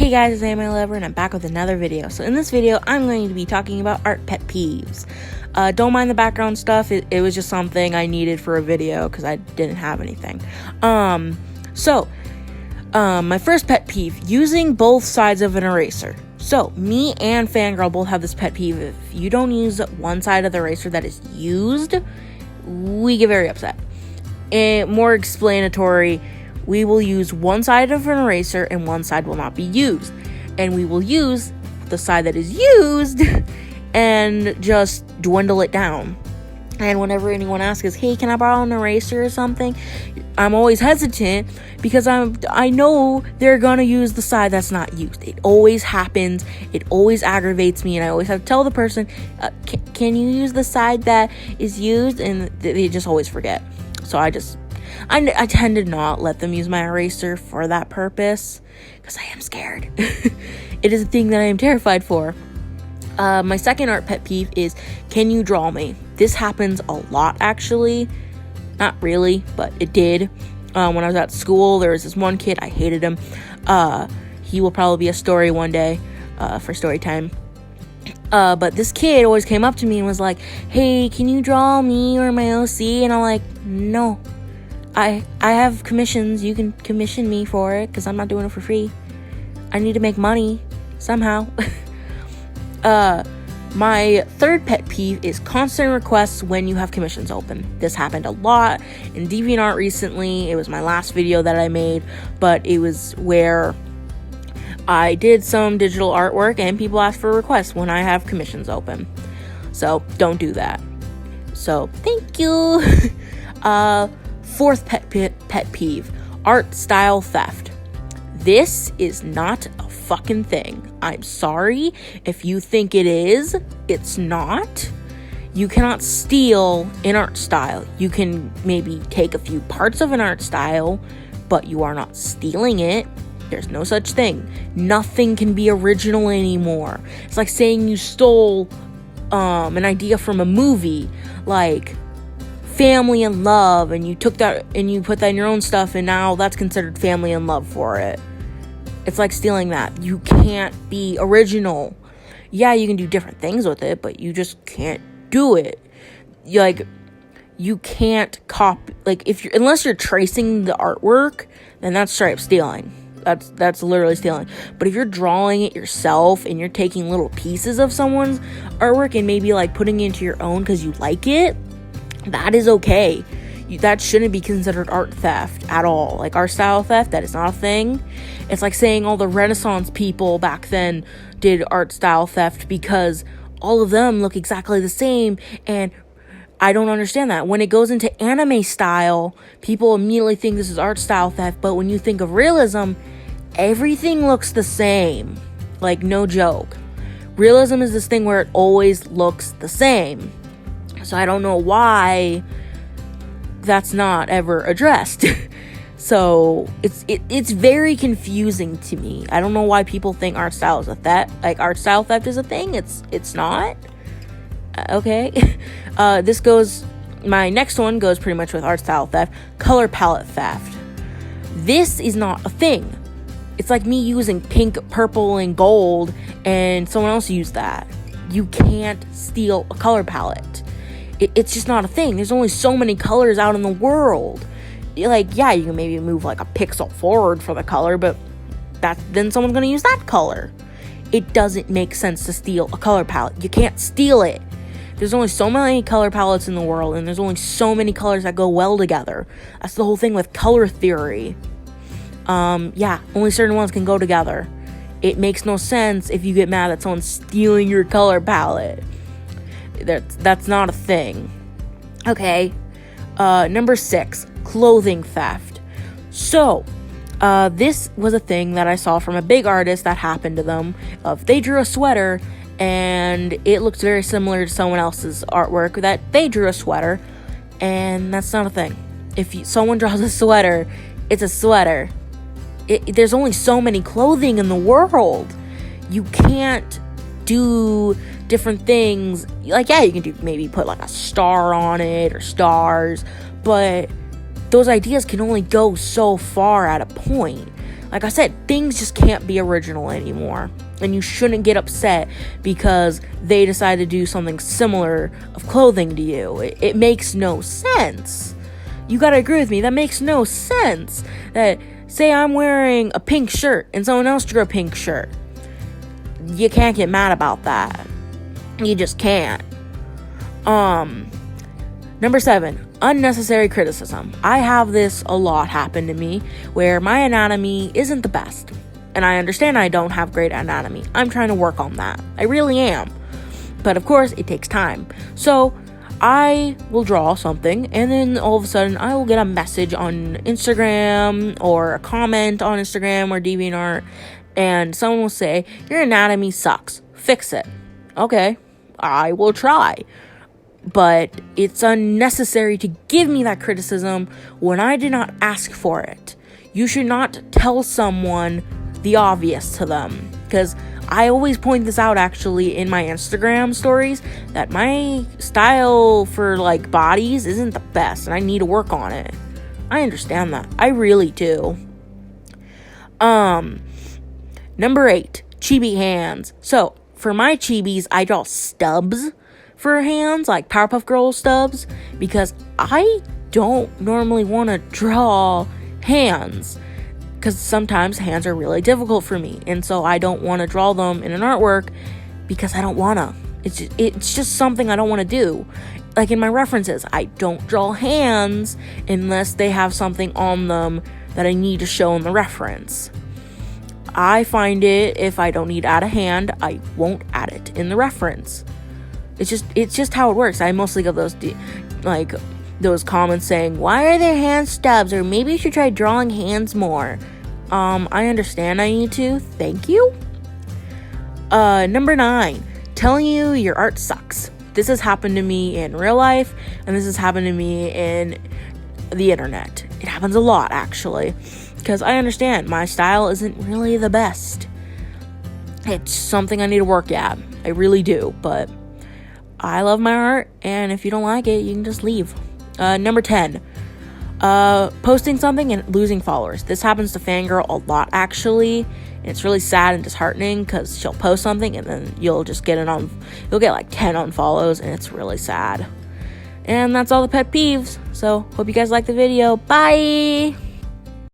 Hey guys, it's Animelover and I'm back with another video. So in this video, I'm going to be talking about Art Pet Peeves. Don't mind the background stuff, it was just something I needed for a video because I didn't have anything. My first pet peeve, using both sides of an eraser. So, me and Fangirl both have this pet peeve. If you don't use one side of the eraser that is used, we get very upset. And more explanatory, we will use one side of an eraser and one side will not be used. And we will use the side that is used and just dwindle it down. And whenever anyone asks us, hey, can I borrow an eraser or something? I'm always hesitant because I know they're gonna use the side that's not used. It always happens. It always aggravates me, and I always have to tell the person, can you use the side that is used? And they just always forget. So I tend to not let them use my eraser for that purpose because I am scared. It is a thing that I am terrified for. My second art pet peeve is, can you draw me? This happens a lot, actually. Not really, but it did. When I was at school, there was this one kid, I hated him. He will probably be a story one day for story time. But this kid always came up to me and was like, hey, can you draw me or my OC? And I'm like, no. I have commissions. You can commission me for it because I'm not doing it for free. I need to make money somehow. My third pet peeve is constant requests when you have commissions open. This happened a lot in DeviantArt recently. It was my last video that I made, but it was where I did some digital artwork and people ask for requests when I have commissions open. So don't do that. So thank you. Fourth pet peeve, art style theft. This is not a fucking thing. I'm sorry. If you think it is, it's not. You cannot steal an art style. You can maybe take a few parts of an art style, but you are not stealing it. There's no such thing. Nothing can be original anymore. It's like saying you stole an idea from a movie, like Family and Love, and you took that and you put that in your own stuff, and now that's considered Family and Love for it. It's like stealing that. You can't be original. Yeah, you can do different things with it, but you just can't do it. You can't copy, unless you're tracing the artwork, then that's straight up stealing. That's literally stealing. But if you're drawing it yourself and you're taking little pieces of someone's artwork and maybe putting it into your own because you like it, that is okay. That shouldn't be considered art theft at all. Art style theft, that is not a thing. It's like saying all the Renaissance people back then did art style theft because all of them look exactly the same, and I don't understand that. When it goes into anime style, people immediately think this is art style theft, but when you think of realism, everything looks the same. No joke. Realism is this thing where it always looks the same. So I don't know why that's not ever addressed. So it's very confusing to me. I don't know why people think art style is a theft. Art style theft is a thing. It's not. Okay. My next one goes pretty much with art style theft. Color palette theft. This is not a thing. It's like me using pink, purple, and gold, and someone else used that. You can't steal a color palette. It's just not a thing. There's only so many colors out in the world. Yeah, you can maybe move a pixel forward for the color, but then someone's going to use that color. It doesn't make sense to steal a color palette. You can't steal it. There's only so many color palettes in the world, and there's only so many colors that go well together. That's the whole thing with color theory. Only certain ones can go together. It makes no sense if you get mad that someone's stealing your color palette. That's not a thing. Okay. Number 6, clothing theft. So, this was a thing that I saw from a big artist that happened to them. They drew a sweater and it looked very similar to someone else's artwork that they drew a sweater, and that's not a thing. If someone draws a sweater, it's a sweater. There's only so many clothing in the world. You can't do different things. You can maybe put a star on it or stars, but those ideas can only go so far at a point. Like I said, things just can't be original anymore. And you shouldn't get upset because they decide to do something similar of clothing to you. It makes no sense. You gotta agree with me, that makes no sense. That, say I'm wearing a pink shirt and someone else drew a pink shirt. You can't get mad about that. You just can't. Number 7, unnecessary criticism. I have this a lot happen to me where my anatomy isn't the best. And I understand I don't have great anatomy. I'm trying to work on that. I really am. But of course, it takes time. So I will draw something, and then all of a sudden I will get a message on Instagram or a comment on Instagram or DeviantArt, and someone will say, your anatomy sucks. Fix it. Okay, I will try. But it's unnecessary to give me that criticism when I did not ask for it. You should not tell someone the obvious to them, because I always point this out actually in my Instagram stories, that my style for like bodies isn't the best and I need to work on it. I understand that. I really do. Number 8, chibi hands. So for my chibis, I draw stubs for hands, like Powerpuff Girls stubs, because I don't normally want to draw hands, because sometimes hands are really difficult for me, and so I don't want to draw them in an artwork because I don't want to. It's just something I don't want to do. Like in my references, I don't draw hands unless they have something on them that I need to show in the reference. I find it, if I don't need to add a hand, I won't add it in the reference. It's just how it works. I mostly get those comments saying, why are there hand stubs? Or maybe you should try drawing hands more. I understand I need to. Thank you. Number 9, telling you your art sucks. This has happened to me in real life, and this has happened to me in the internet. It happens a lot, actually, because I understand my style isn't really the best. It's something I need to work at. I really do, but I love my art, and if you don't like it, you can just leave. Number 10, posting something and losing followers. This happens to Fangirl a lot, actually, and it's really sad and disheartening because she'll post something and then you'll get like 10 unfollows, and it's really sad. And that's all the pet peeves. So hope you guys like the video. Bye.